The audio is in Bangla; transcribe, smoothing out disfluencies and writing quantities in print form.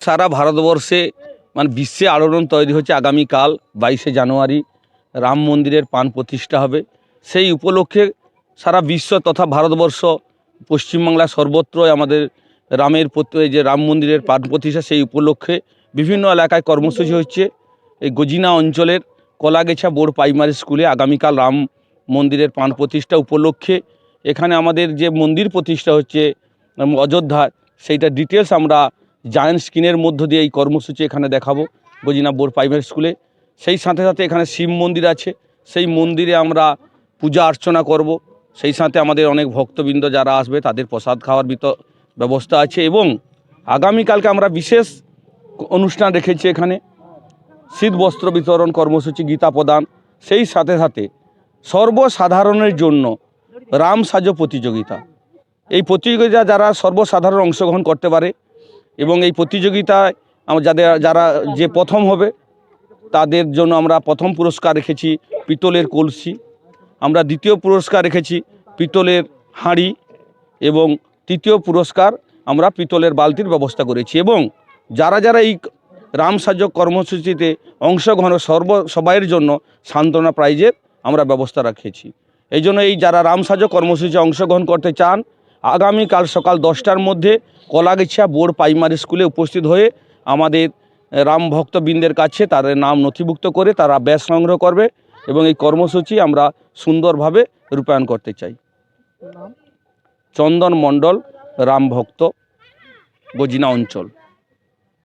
সারা ভারতবর্ষে মানে বিশ্বে আলোড়ন তৈরি হচ্ছে। আগামীকাল 22শে জানুয়ারি রাম মন্দিরের প্রাণ প্রতিষ্ঠা হবে। সেই উপলক্ষে সারা বিশ্ব তথা ভারতবর্ষ, পশ্চিমবাংলা সর্বত্রই আমাদের রামের এই যে রাম মন্দিরের প্রাণ প্রতিষ্ঠা, সেই উপলক্ষে বিভিন্ন এলাকায় কর্মসূচি হচ্ছে। এই গজিনা অঞ্চলের কলাগেছা বোর্ড প্রাইমারি স্কুলে আগামীকাল রাম মন্দিরের প্রাণ প্রতিষ্ঠা উপলক্ষে এখানে আমাদের যে মন্দির প্রতিষ্ঠা হচ্ছে অযোধ্যায়, সেইটা ডিটেলস আমরা জায়ান্ট স্ক্রিনের মধ্য দিয়ে এই কর্মসূচি এখানে দেখাবো গজিনা বোর্ড প্রাইমারি স্কুলে। সেই সাথে সাথে এখানে শিব মন্দির আছে, সেই মন্দিরে আমরা পূজা অর্চনা করব। সেই সাথে আমাদের অনেক ভক্তবৃন্দ যারা আসবে তাদের প্রসাদ খাওয়ার ব্যবস্থা আছে। এবং আগামীকালকে আমরা বিশেষ অনুষ্ঠান রেখেছি এখানে শীত বস্ত্র বিতরণ কর্মসূচি, গীতা প্রদান। সেই সাথে সাথে সর্বসাধারণের জন্য রাম সাজো প্রতিযোগিতা। এই প্রতিযোগিতা যারা সর্বসাধারণ অংশগ্রহণ করতে পারে এবং এই প্রতিযোগিতায় যারা যে প্রথম হবে তাদের জন্য আমরা প্রথম পুরস্কার রেখেছি পিতলের কলসি, আমরা দ্বিতীয় পুরস্কার রেখেছি পিতলের হাঁড়ি এবং তৃতীয় পুরস্কার আমরা পিতলের বালতির ব্যবস্থা করেছি। এবং যারা এই রাম সাজো কর্মসূচিতে অংশগ্রহণ সবাইয়ের জন্য সান্ত্বনা প্রাইজের আমরা ব্যবস্থা রেখেছি। এই জন্য এই যারা রাম সাজো কর্মসূচিতে অংশগ্রহণ করতে চান আগামীকাল সকাল 10টার মধ্যে কলাগেছা বোর্ড প্রাইমারি স্কুলে উপস্থিত হয়ে আমাদের রাম ভক্তবৃন্দের কাছে তাদের নাম নথিভুক্ত করে তারা ব্যাজ সংগ্রহ করবে এবং এই কর্মসূচি আমরা সুন্দরভাবে রূপায়ণ করতে চাই। চন্দন মণ্ডল, রাম ভক্ত, গজিনা অঞ্চল।